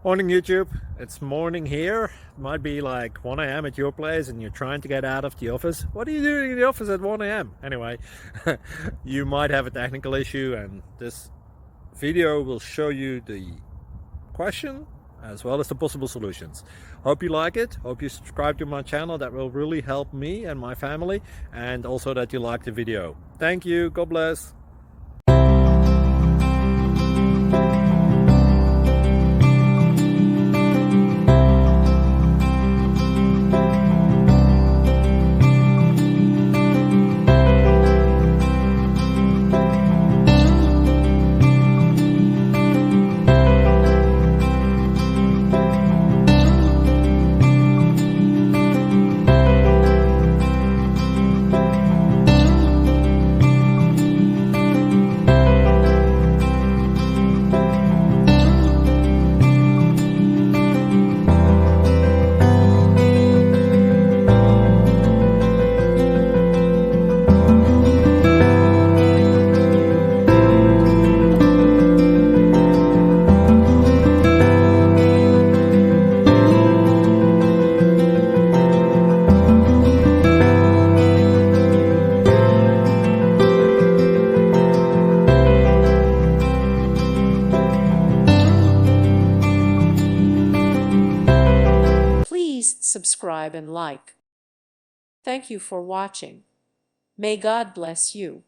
Morning YouTube, it's morning here. It might be like 1 a.m. at your place and you're trying to get out of the office. What are you doing in the office at 1 a.m.? Anyway, you might have a technical issue and this video will show you the question as well as the possible solutions. Hope you like it, hope you subscribe to my channel. That will really help me and my family, and also that you like the video. Thank you, God bless. Please subscribe and like. Thank you for watching. May God bless you.